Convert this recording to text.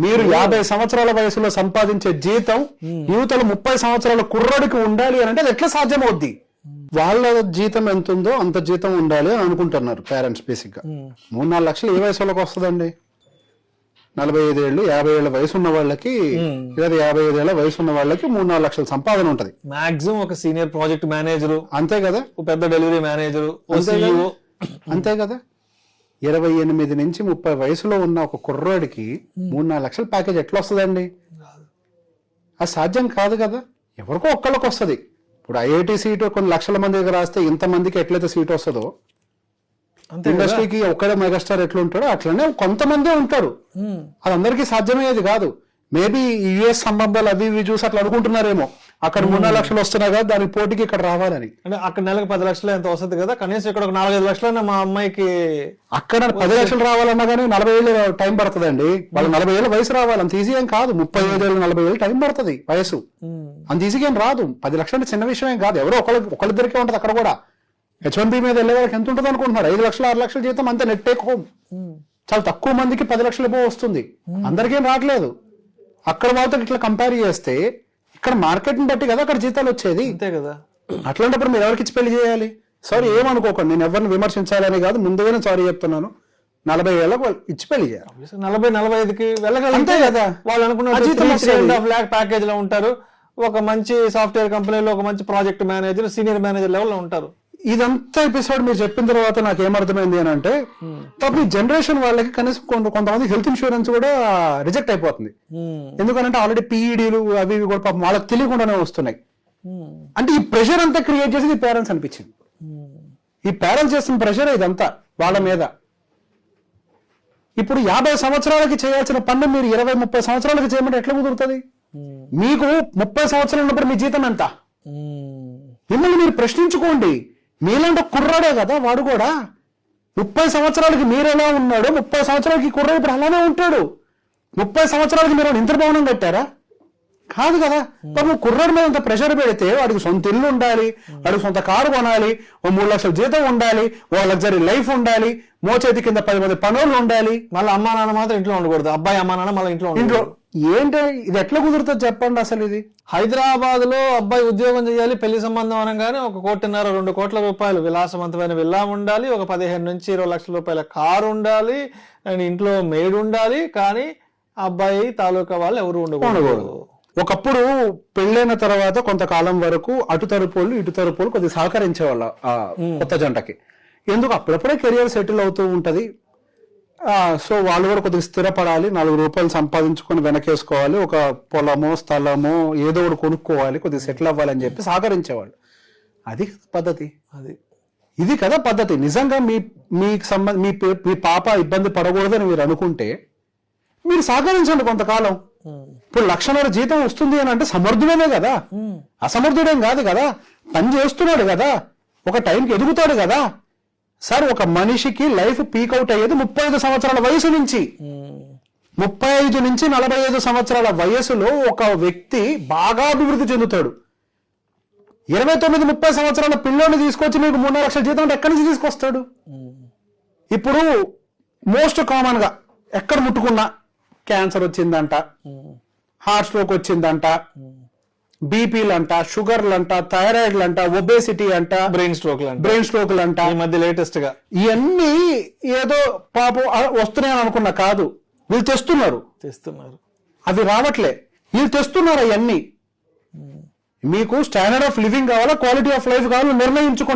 మీరు 50 సంవత్సరాల వయసులో సంపాదించే జీతం యువతలు 30 సంవత్సరాల కుర్రోడికి ఉండాలి అని అంటే అది ఎట్లా సాధ్యమవుద్ది? వాళ్ళ జీతం ఎంత ఉందో అంత జీతం ఉండాలి అని అనుకుంటున్నారు పేరెంట్స్. బేసిక్ గా 3-4 లక్షలు ఏ వయసులోకి వస్తుందండి? 45 ఏళ్ళు 50 ఏళ్ల వయసు ఉన్న వాళ్ళకి లేదా 55 ఏళ్ల వయసు ఉన్న వాళ్ళకి 3-4 లక్షల సంపాదన ఉంటది మాక్సిమం. ఒక సీనియర్ ప్రాజెక్ట్ మేనేజర్ అంతే కదా, పెద్ద డెలివరీ మేనేజర్, అంతే కదా. 28 నుంచి 30 వయసులో ఉన్న ఒక కుర్రాడికి 3-4 లక్షల ప్యాకేజ్ ఎట్లా వస్తుందండి? అది సాధ్యం కాదు కదా. ఎవరికో ఒక్కళ్ళకి వస్తుంది. ఇప్పుడు ఐఐటి సీటు కొన్ని లక్షల మంది దగ్గర రాస్తే ఇంతమందికి ఎట్లయితే సీట్ వస్తుందో, ఇండస్ట్రీకి ఒక్కడే మెగాస్టార్ ఎట్లా ఉంటాడో అట్లనే కొంతమందే ఉంటారు. అది అందరికీ సాధ్యమయ్యేది కాదు. మేబీ యుఎస్ సంబంధాలు అవి ఇవి చూసి అట్లా అనుకుంటున్నారేమో, అక్కడ 3-4 లక్షలు వస్తున్నాయి కదా దానికి పోటీకి ఇక్కడ రావాలని. అంటే అక్కడ నెలకు 10 లక్షలు ఎంత వస్తుంది కదా, కనీసం ఇక్కడ ఒక 4-5 లక్షలైనా మా అమ్మాయికి. అక్కడ 10 లక్షలు రావాలన్నా కానీ 40 ఏళ్ళు టైం పడుతుందండి. వాళ్ళు 40 ఏళ్ళ వయసు రావాలి, అంత ఈజీ ఏం కాదు. 35 ఏళ్ళు 40 ఏళ్ళు టైం పడుతుంది వయసు, అంత ఈజీగా ఏం రాదు. 10 లక్షలు అంటే చిన్న విషయం ఏం కాదు. ఎవరో ఒకళ్ళిద్దరికే ఉంటది. అక్కడ కూడా H1B మీద వెళ్ళే వాళ్ళకి ఎంత ఉంటుంది అనుకుంటున్నారు? 5 లక్షలు 6 లక్షల జీతం అంతే నెట్ టేక్ హోమ్. చాలా తక్కువ మందికి 10 లక్షలు ఏమో వస్తుంది, అందరికేం రావట్లేదు. అక్కడ వాళ్ళతో ఇట్లా కంపేర్ చేస్తే ఇక్కడ మార్కెట్ ని బట్టి కదా అక్కడ జీతాలు వచ్చేది, అంతే కదా. అట్లాంటప్పుడు మీరు ఎవరికి ఇచ్చి పెళ్లి చేయాలి? సారీ ఏమనుకోకండి, నేను ఎవరిని విమర్శించాలని కాదు, ముందుగానే సారీ చెప్తున్నాను. 40 ఏళ్ళకు ఇచ్చి పెళ్లి చేయాలి. 40-45కి వెళ్ళగలిగితే కదా వాళ్ళు అనుకున్న 3.5 lakh ప్యాకేజ్ లో ఉంటారు. ఒక మంచి సాఫ్ట్వేర్ కంపెనీలో ఒక మంచి ప్రాజెక్ట్ మేనేజర్, సీనియర్ మేనేజర్ లెవెల్లో ఉంటారు. ఇదంతా ఎపిసోడ్ మీరు చెప్పిన తర్వాత నాకు ఏమర్థమైంది అని అంటే, తప్ప ఈ జనరేషన్ వాళ్ళకి కనీసం కొంతమంది హెల్త్ ఇన్సూరెన్స్ కూడా రిజెక్ట్ అయిపోతుంది. ఎందుకంటే ఆల్రెడీ పీఈడీలు అవి ఇవి కూడా పాపం వాళ్ళకి తెలియకుండానే వస్తున్నాయి. అంటే ఈ ప్రెషర్ అంతా క్రియేట్ చేసేది పేరెంట్స్ అనిపించింది. ఈ పేరెంట్స్ చేస్తున్న ప్రెషర్ ఇదంతా వాళ్ళ మీద. ఇప్పుడు 50 సంవత్సరాలకి చేయాల్సిన పన్ను మీరు 20-30 సంవత్సరాలకి చేయమంటే ఎట్లా కుదురుతుంది? మీకు 30 సంవత్సరాలు ఉన్నప్పుడు మీ జీతం ఎంత? మిమ్మల్ని మీరు ప్రశ్నించుకోండి. మీలాంటి కుర్రాడే కదా వాడు కూడా. 30 సంవత్సరాలకి మీరు ఎలా ఉన్నాడో 30 సంవత్సరాలకి కుర్రాడు ఇప్పుడు అలానే ఉంటాడు. 30 సంవత్సరాలకి మీరు ఇంత భవనం కట్టారా? కాదు కదా. పాపం కుర్రాడు మీద అంత ప్రెషర్ పెడితే వాడికి సొంత ఇల్లు ఉండాలి, వాడికి సొంత కారు కొనాలి, ఓ 3 లక్షల జీతం ఉండాలి, ఓ లగ్జరీ లైఫ్ ఉండాలి, మోచేతి కింద 10 మంది పనులు ఉండాలి. మళ్ళీ అమ్మా నాన్న మాత్రం ఇంట్లో ఉండకూడదు. అబ్బాయి అమ్మా నాన్న మళ్ళీ ఇంట్లో ఏంటి ఇది? ఎట్లా కుదురుతుంది చెప్పండి అసలు ఇది? హైదరాబాద్ లో అబ్బాయి ఉద్యోగం చేయాలి, పెళ్లి సంబంధం అనగానే 1.5-2 కోట్ల రూపాయలు విలాసవంతమైన విల్లా ఉండాలి, ఒక 15 నుంచి 20 లక్షల రూపాయల కారు ఉండాలి, అండ్ ఇంట్లో మేడ్ ఉండాలి. కానీ అబ్బాయి తాలూకా వాళ్ళు ఎవరు ఉండకూడదు. ఒకప్పుడు పెళ్ళైన తర్వాత కొంతకాలం వరకు అటు తరపులు ఇటు తరపులు కొద్దిగా సహకరించేవాళ్ళ కొత్త జంటకి. ఎందుకు? అప్పుడప్పుడే కెరియర్ సెటిల్ అవుతూ ఉంటది. సో వాళ్ళు కూడా కొద్దిగా స్థిరపడాలి, 4 రూపాయలు సంపాదించుకొని వెనకేసుకోవాలి, ఒక పొలమో స్థలమో ఏదో ఒకటి కొనుక్కోవాలి, కొద్దిగా సెటిల్ అవ్వాలని చెప్పి సహకరించేవాళ్ళు. అది పద్ధతి. ఇది కదా పద్ధతి. నిజంగా మీ పాప ఇబ్బంది పడకూడదని మీరు అనుకుంటే మీరు సహకరించండి కొంతకాలం. ఇప్పుడు 1 లక్షన్నర జీతం వస్తుంది అని అంటే సమర్థుడేనే కదా, అసమర్థుడేం కాదు కదా. పని చేస్తున్నాడు కదా, ఒక టైంకి ఎదుగుతాడు కదా. సార్ ఒక మనిషికి లైఫ్ పీక్ అవుట్ అయ్యేది 35 సంవత్సరాల వయసు నుంచి. 35 నుంచి 45 సంవత్సరాల వయసులో ఒక వ్యక్తి బాగా అభివృద్ధి చెందుతాడు. 29-30 సంవత్సరాల పిల్లోని తీసుకొచ్చి మీకు 3 లక్షల జీతం అంటే ఎక్కడి నుంచి తీసుకొస్తాడు? ఇప్పుడు మోస్ట్ కామన్ గా ఎక్కడ ముట్టుకున్నా క్యాన్సర్ వచ్చిందంట, హార్ట్ స్ట్రోక్ వచ్చిందంట, బీపీలు అంట, షుగర్లు అంట, థైరాయిడ్లు అంట, ఒబేసిటీ అంట, బ్రెయిన్ స్ట్రోక్లు అంట. ఈ మధ్య లేటెస్ట్ గా ఇవన్నీ ఏదో పాపం వస్తున్నాయని అనుకున్నా కాదు, వీళ్ళు తెస్తున్నారు. అవి రావట్లే, వీళ్ళు తెస్తున్నారు. అవన్నీ మీకు స్టాండర్డ్ ఆఫ్ లివింగ్ కావాలా, క్వాలిటీ ఆఫ్ లైఫ్ కావాలో నిర్ణయించుకో.